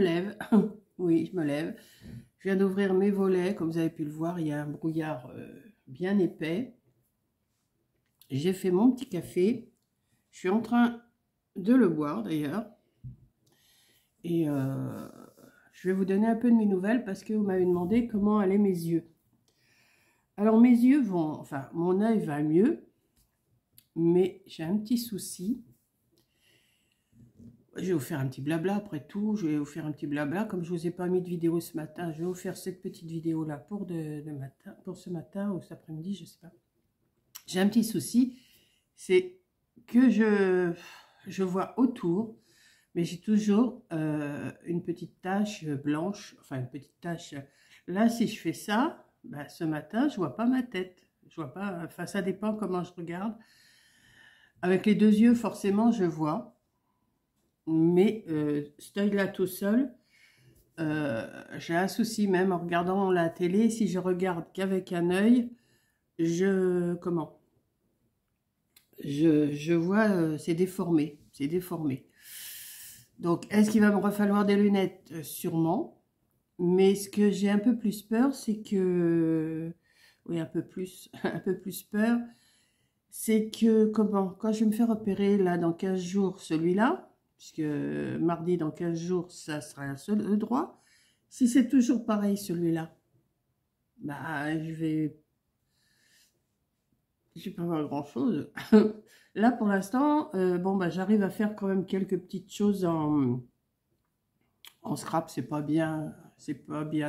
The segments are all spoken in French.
lève. Oui, je me lève. Je viens d'ouvrir mes volets. Comme vous avez pu le voir, il y a un brouillard bien épais. J'ai fait mon petit café. Je suis en train de le boire d'ailleurs. Et je vais vous donner un peu de mes nouvelles parce que vous m'avez demandé comment allaient mes yeux. Alors mes yeux vont, enfin mon œil va mieux, mais j'ai un petit souci. Je vais vous faire un petit blabla après tout, je vais vous faire un petit blabla. Comme je ne vous ai pas mis de vidéo ce matin, je vais vous faire cette petite vidéo là pour, pour ce matin ou cet après-midi, je ne sais pas. J'ai un petit souci, c'est que je vois autour, mais j'ai toujours une petite tache blanche, enfin une petite tache. Là, si je fais ça, bah, ce matin, je ne vois pas ma tête. Je vois pas, enfin ça dépend comment je regarde. Avec les deux yeux, forcément, je vois. Mais cet œil-là tout seul, j'ai un souci même en regardant la télé. Si je regarde qu'avec un œil, je vois, c'est déformé, c'est déformé. Donc, est-ce qu'il va me falloir des lunettes? Sûrement. Mais ce que j'ai un peu plus peur, c'est que, oui, un peu plus peur, c'est que, quand je vais me faire opérer là dans 15 jours, celui-là, puisque mardi dans 15 jours, ça sera le droit. Si c'est toujours pareil celui-là, bah je vais pas voir grand-chose. Là pour l'instant, bon bah j'arrive à faire quand même quelques petites choses en scrap. C'est pas bien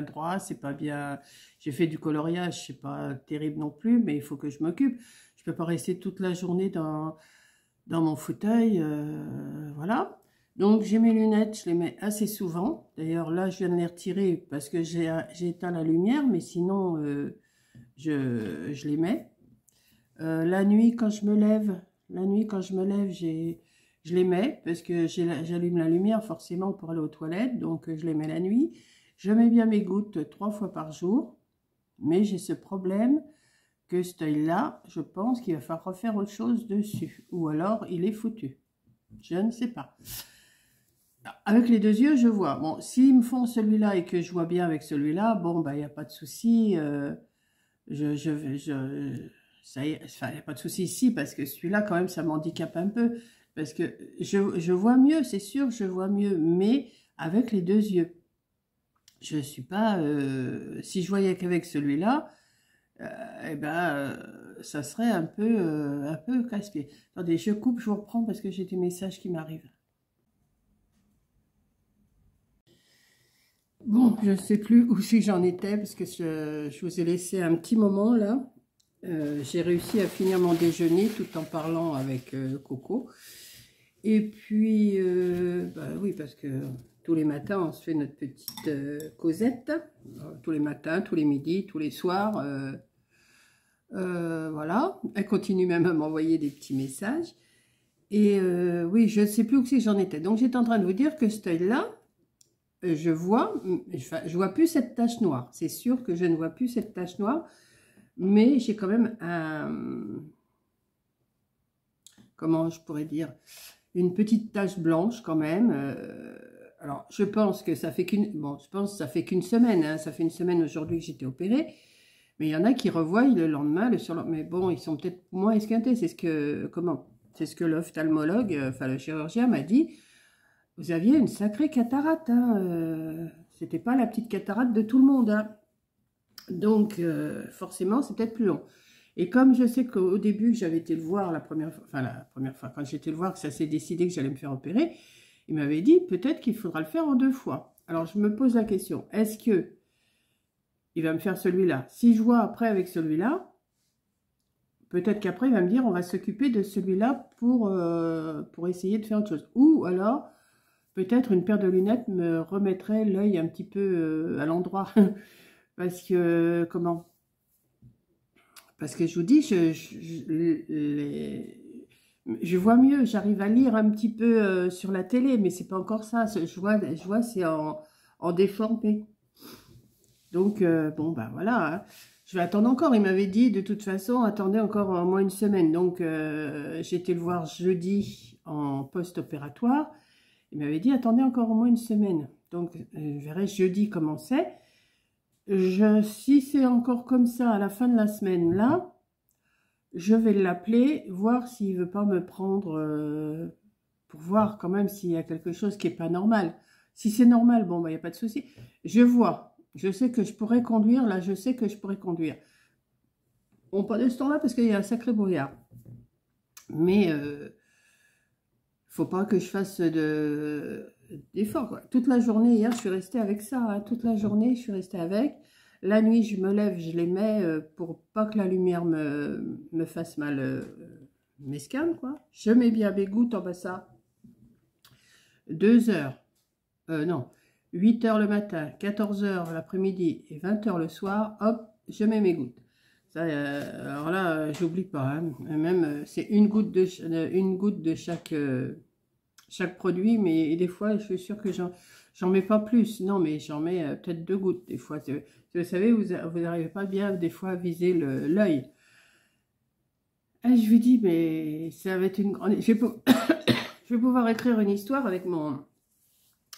droit, c'est pas bien. J'ai fait du coloriage, c'est pas terrible non plus, mais il faut que je m'occupe. Je peux pas rester toute la journée dans mon fauteuil, voilà. Donc j'ai mes lunettes, je les mets assez souvent. D'ailleurs là je viens de les retirer parce que j'ai éteint la lumière, mais sinon je les mets. La nuit quand je me lève, je les mets parce que j'allume la lumière forcément pour aller aux toilettes, donc je les mets la nuit. Je mets bien mes gouttes 3 fois par jour, mais j'ai ce problème que cet œil-là, je pense qu'il va falloir refaire autre chose dessus. Ou alors, il est foutu. Je ne sais pas. Avec les deux yeux, je vois. Bon, s'ils me font celui-là et que je vois bien avec celui-là, bon, bah, il n'y a pas de souci. Ça y est, enfin, il n'y a pas de souci ici, parce que celui-là, quand même, ça m'handicape un peu. Parce que je vois mieux, c'est sûr, je vois mieux, mais avec les deux yeux. Je ne suis pas... si je voyais qu'avec celui-là, eh ben, ça serait un peu casse-pied. Attendez, je coupe, je vous reprends parce que j'ai des messages qui m'arrivent. Bon, je ne sais plus où c'est que j'en étais parce que je vous ai laissé un petit moment là. J'ai réussi à finir mon déjeuner tout en parlant avec Coco. Et puis, bah oui, parce que tous les matins, on se fait notre petite causette. Tous les matins, tous les midis, tous les soirs. Voilà, elle continue même à m'envoyer des petits messages. Et oui, je ne sais plus où c'est que j'en étais. Donc j'étais en train de vous dire que cet œil-là, je vois plus cette tache noire. C'est sûr que je ne vois plus cette tache noire, mais j'ai quand même comment je pourrais dire, une petite tache blanche quand même. Alors je pense que ça fait qu'une semaine. Hein, ça fait une semaine aujourd'hui que j'étais opérée. Mais il y en a qui revoient le lendemain, le surlendemain. Mais bon, ils sont peut-être moins esquintés. C'est ce que l'ophtalmologue, enfin le chirurgien m'a dit. Vous aviez une sacrée cataracte. Hein, c'était pas la petite cataracte de tout le monde. Hein. Donc, forcément, c'est peut-être plus long. Et comme je sais qu'au début, j'avais été le voir la première fois, quand j'ai été le voir, que ça s'est décidé que j'allais me faire opérer, il m'avait dit peut-être qu'il faudra le faire en 2 fois. Alors, je me pose la question, est-ce que il va me faire celui-là? Si je vois après avec celui-là, peut-être qu'après, il va me dire on va s'occuper de celui-là pour essayer de faire autre chose. Ou alors, peut-être une paire de lunettes me remettrait l'œil un petit peu à l'endroit. Parce que, Parce que je vous dis, je vois mieux, j'arrive à lire un petit peu sur la télé, mais c'est pas encore ça. Je vois c'est en déformé. Donc, bon, bah voilà. Hein. Je vais attendre encore. Il m'avait dit, de toute façon, attendez encore au moins une semaine. Donc, j'ai été le voir jeudi en post-opératoire. Il m'avait dit, attendez encore au moins une semaine. Donc, je verrai jeudi comment c'est. Si c'est encore comme ça à la fin de la semaine, là, je vais l'appeler, voir s'il veut pas me prendre, pour voir quand même s'il y a quelque chose qui est pas normal. Si c'est normal, bon, bah, il n'y a pas de souci. Je vois, je sais que je pourrais conduire, là, je sais que je pourrais conduire. Bon, pas de ce temps-là, parce qu'il y a un sacré brouillard. Mais, faut pas que je fasse d'efforts, quoi. Toute la journée, hier, je suis restée avec ça, hein. Toute la journée, je suis restée avec. La nuit, je me lève, je les mets pour pas que la lumière me fasse mal, m'escame, quoi. Je mets bien mes gouttes en bas ça. 2 heures, non, 8 heures le matin, 14 heures l'après-midi et 20 heures le soir, hop, je mets mes gouttes. Ça, alors là, j'oublie pas, hein. Même, c'est une goutte de chaque produit, mais des fois, je suis sûre que j'en mets pas plus. Non, mais j'en mets peut-être 2 gouttes, des fois. Vous savez, vous n'arrivez pas bien, des fois, à viser l'œil. Et je lui dis, mais ça va être une grande... Je vais pouvoir écrire une histoire avec mon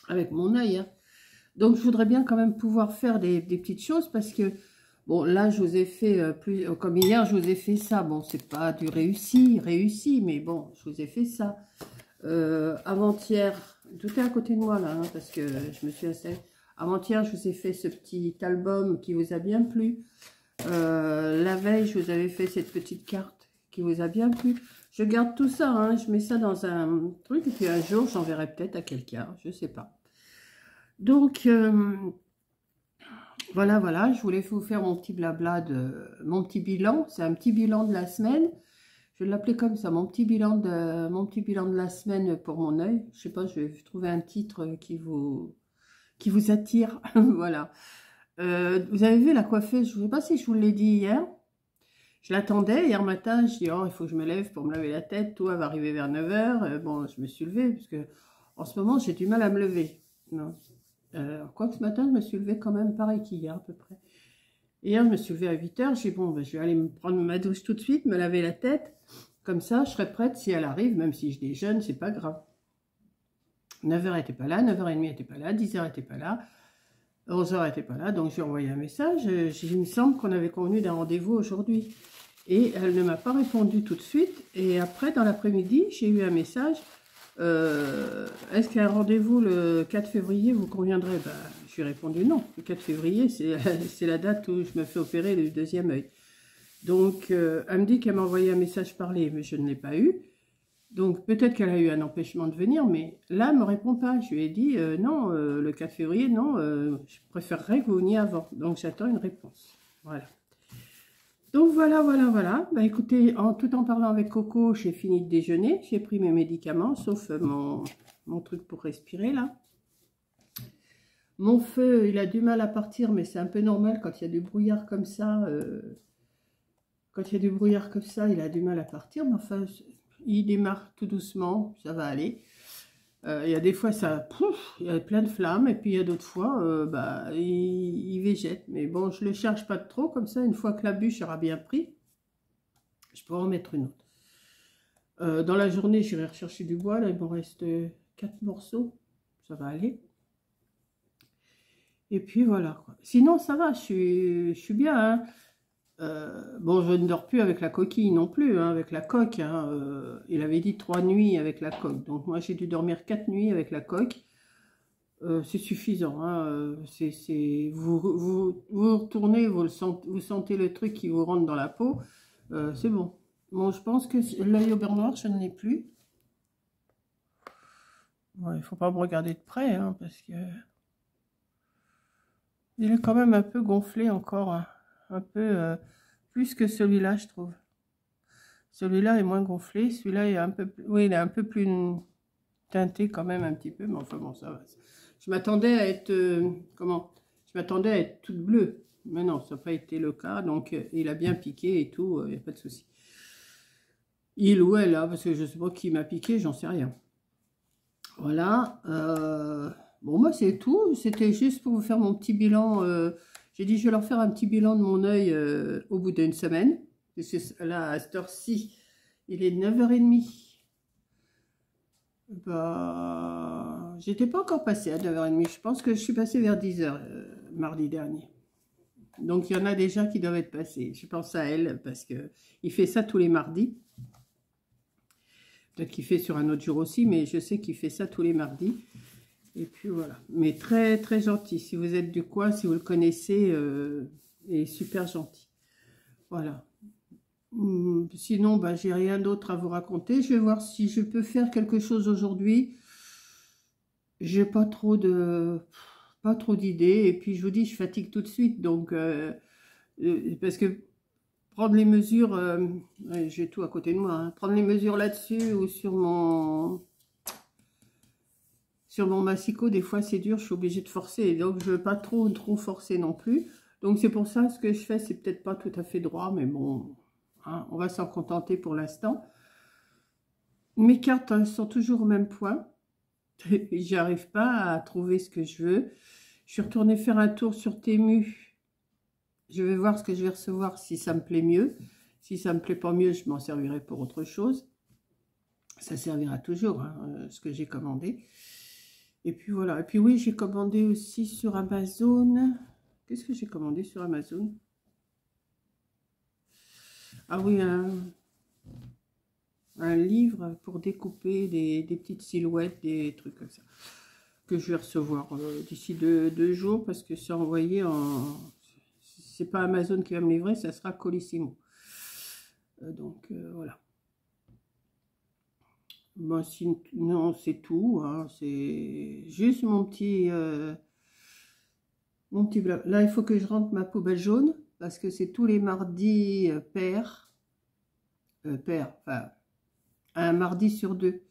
œil, hein. Donc, je voudrais bien quand même pouvoir faire des petites choses, parce que, bon, là, je vous ai fait comme hier, je vous ai fait ça. Bon, c'est pas du réussi, mais bon, je vous ai fait ça. Avant-hier, tout est à côté de moi, là, hein, parce que je me suis installée. Avant-hier, je vous ai fait ce petit album qui vous a bien plu. La veille, je vous avais fait cette petite carte qui vous a bien plu. Je garde tout ça, hein, je mets ça dans un truc, et puis un jour, j'enverrai peut-être à quelqu'un, je sais pas. Donc, voilà, je voulais vous faire mon petit blabla mon petit bilan. C'est un petit bilan de la semaine. Je vais l'appeler comme ça, mon petit bilan de la semaine pour mon œil. Je sais pas, je vais trouver un titre qui vous attire. Voilà. Vous avez vu la coiffeuse, je ne sais pas si je vous l'ai dit hier. Je l'attendais hier matin, je dis oh, il faut que je me lève pour me laver la tête, tout, elle va arriver vers 9 h. Bon, je me suis levée, parce que en ce moment, j'ai du mal à me lever. Non. Quoique ce matin, je me suis levée quand même pareil qu'hier, à peu près. Hier, je me suis levée à 8 h, j'ai dit bon, ben, je vais aller me prendre ma douche tout de suite, me laver la tête. Comme ça, je serai prête si elle arrive, même si je déjeune, c'est pas grave. 9 h elle n'était pas là, 9 h 30 elle n'était pas là, 10 h elle n'était pas là, 11 h elle n'était pas là, donc j'ai envoyé un message. Il me semble qu'on avait convenu d'un rendez-vous aujourd'hui. Et elle ne m'a pas répondu tout de suite. Et après, dans l'après-midi, j'ai eu un message. Est-ce qu'il y a un rendez-vous le 4 février, vous conviendrez? Ben, je lui ai répondu non. Le 4 février, c'est la date où je me fais opérer le deuxième œil. Donc, elle me dit qu'elle m'a envoyé un message parlé, mais je ne l'ai pas eu. Donc, peut-être qu'elle a eu un empêchement de venir, mais là, elle ne me répond pas. Je lui ai dit, non, le 4 février, non, je préférerais que vous veniez avant. Donc, j'attends une réponse. Voilà. Donc, voilà. Bah, écoutez, tout en parlant avec Coco, j'ai fini de déjeuner. J'ai pris mes médicaments, sauf mon truc pour respirer, là. Mon feu, il a du mal à partir, mais c'est un peu normal quand il y a du brouillard comme ça. Quand il y a du brouillard comme ça, il a du mal à partir. Mais enfin, il démarre tout doucement, ça va aller. Il y a des fois, il y a plein de flammes. Et puis, il y a d'autres fois, bah, il végète. Mais bon, je ne le charge pas trop. Comme ça, une fois que la bûche aura bien pris, je pourrai en mettre une autre. Dans la journée, j'irai rechercher du bois. Là, il me reste 4 morceaux. Ça va aller. Et puis, voilà, quoi. Sinon, ça va, je suis bien, hein. Bon, je ne dors plus avec la coquille non plus, hein, avec la coque. Hein, il avait dit 3 nuits avec la coque. Donc, moi, j'ai dû dormir 4 nuits avec la coque. C'est suffisant. Hein, vous retournez, vous sentez le truc qui vous rentre dans la peau. C'est bon. Bon, je pense que l'œil au beurre noir, je n'en ai plus. Ouais, il ne faut pas me regarder de près, hein, parce que... Il est quand même un peu gonflé encore, hein, un peu plus que celui-là, je trouve. Celui-là est moins gonflé, celui-là est un peu plus, oui, il est un peu plus teinté quand même un petit peu, mais enfin bon, ça va. Je m'attendais à être, je m'attendais à être toute bleue, mais non, ça n'a pas été le cas, donc il a bien piqué et tout, il n'y a pas de souci. Il ou elle, hein, parce que je ne sais pas qui m'a piqué, j'en sais rien. Voilà, bon, moi, c'est tout. C'était juste pour vous faire mon petit bilan. J'ai dit, je vais leur faire un petit bilan de mon œil au bout d'une semaine. Parce que là, à cette heure-ci, il est 9 h 30. Bah, j'étais pas encore passée à 9h30. Je pense que je suis passée vers 10h mardi dernier. Donc, il y en a déjà qui doivent être passés. Je pense à elle parce que il fait ça tous les mardis. Peut-être qu'il fait sur un autre jour aussi, mais je sais qu'il fait ça tous les mardis. Et puis voilà. Mais très, très gentil. Si vous êtes du coin, si vous le connaissez, il est super gentil. Voilà. Sinon, bah, j'ai rien d'autre à vous raconter. Je vais voir si je peux faire quelque chose aujourd'hui. J'ai pas trop d'idées. Et puis, je vous dis, je fatigue tout de suite. Donc, parce que prendre les mesures, ouais, j'ai tout à côté de moi, hein. Prendre les mesures là-dessus ou sur mon massicot, des fois, c'est dur. Je suis obligée de forcer. Donc, je veux pas trop forcer non plus. Donc, c'est pour ça, ce que je fais, c'est peut-être pas tout à fait droit. Mais bon, hein, on va s'en contenter pour l'instant. Mes cartes, hein, sont toujours au même point. J'arrive pas à trouver ce que je veux. Je suis retournée faire un tour sur Temu. Je vais voir ce que je vais recevoir, si ça me plaît mieux. Si ça me plaît pas mieux, je m'en servirai pour autre chose. Ça servira toujours, hein, ce que j'ai commandé. Et puis voilà. Et puis oui, j'ai commandé aussi sur Amazon. Qu'est-ce que j'ai commandé sur Amazon? Ah oui, un livre pour découper des petites silhouettes, des trucs comme ça, que je vais recevoir d'ici deux jours, parce que c'est envoyé en... C'est pas Amazon qui va me livrer, ça sera Colissimo. Donc voilà. Bon, sinon, c'est tout, hein, c'est juste mon petit blabla. Là, il faut que je rentre ma poubelle jaune, parce que c'est tous les mardis pair, enfin, un mardi sur deux.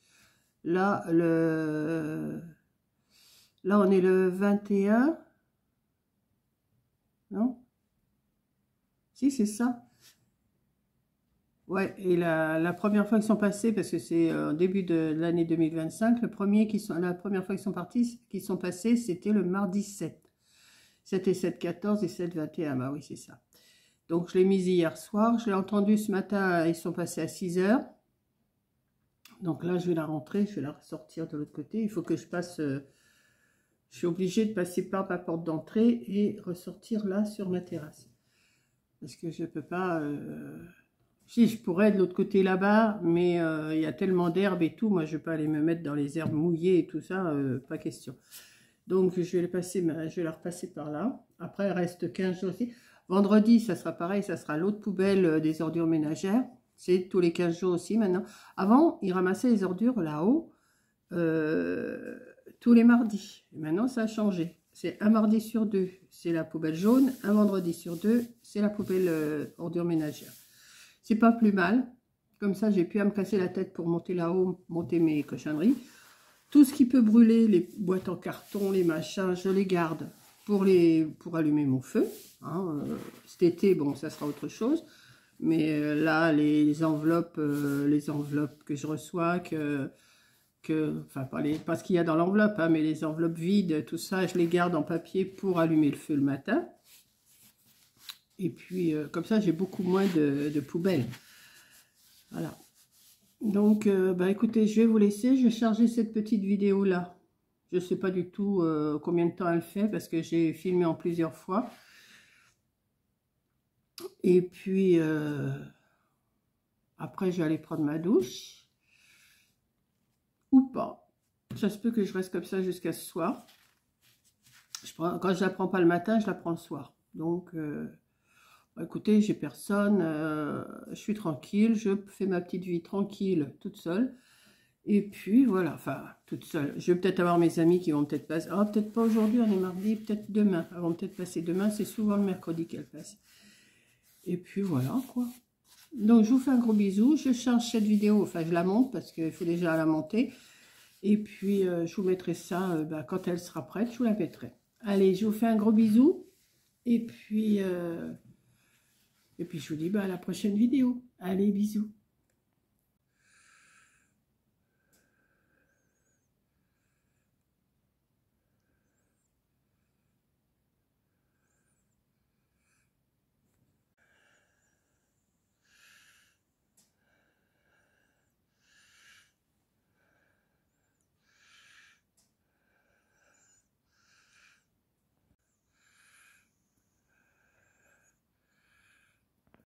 Là, on est le 21. Non? Si, c'est ça. Ouais, et la première fois qu'ils sont passés, parce que c'est au début de l'année 2025, la première fois qu'ils sont passés, c'était le mardi 7. 7 et 7, 14 et 7, 21. Bah oui, c'est ça. Donc, je l'ai mise hier soir. Je l'ai entendu ce matin, ils sont passés à 6 heures. Donc là, je vais la rentrer, je vais la ressortir de l'autre côté. Il faut que je passe... je suis obligée de passer par ma porte d'entrée et ressortir là sur ma terrasse. Parce que je ne peux pas... Si, je pourrais de l'autre côté là-bas, mais il y a tellement d'herbes et tout. Moi, je ne vais pas aller me mettre dans les herbes mouillées et tout ça, pas question. Donc, je vais la repasser par là. Après, il reste 15 jours aussi. Vendredi, ça sera pareil, ça sera l'autre poubelle des ordures ménagères. C'est tous les 15 jours aussi maintenant. Avant, ils ramassaient les ordures là-haut tous les mardis. Et maintenant, ça a changé. C'est un mardi sur deux, c'est la poubelle jaune. Un vendredi sur deux, c'est la poubelle ordures ménagères. C'est pas plus mal. Comme ça, j'ai plus à me casser la tête pour monter là-haut, monter mes cochonneries. Tout ce qui peut brûler, les boîtes en carton, les machins, je les garde pour allumer mon feu. Hein. Cet été, bon, ça sera autre chose. Mais là, les enveloppes que je reçois, enfin, pas ce qu'il y a dans l'enveloppe, hein, mais les enveloppes vides, tout ça, je les garde en papier pour allumer le feu le matin. Et puis, comme ça, j'ai beaucoup moins de poubelles. Voilà. Donc, bah, écoutez, je vais vous laisser. Je vais charger cette petite vidéo-là. Je ne sais pas du tout combien de temps elle fait, parce que j'ai filmé en plusieurs fois. Et puis, après, je vais aller prendre ma douche. Ou pas. Ça se peut que je reste comme ça jusqu'à ce soir. Quand je la prends pas le matin, je la prends le soir. Donc, écoutez, j'ai personne. Je suis tranquille. Je fais ma petite vie tranquille, toute seule. Et puis, voilà. Enfin, toute seule. Je vais peut-être avoir mes amis qui vont peut-être passer. Ah, peut-être pas aujourd'hui, on est mardi. Peut-être demain. Elles vont peut-être passer demain. C'est souvent le mercredi qu'elles passent. Et puis, voilà, quoi. Donc, je vous fais un gros bisou. Je charge cette vidéo. Enfin, je la monte parce qu'il faut déjà la monter. Et puis, je vous mettrai ça, quand elle sera prête, je vous la mettrai. Allez, je vous fais un gros bisou. Et puis je vous dis à la prochaine vidéo. Allez, bisous.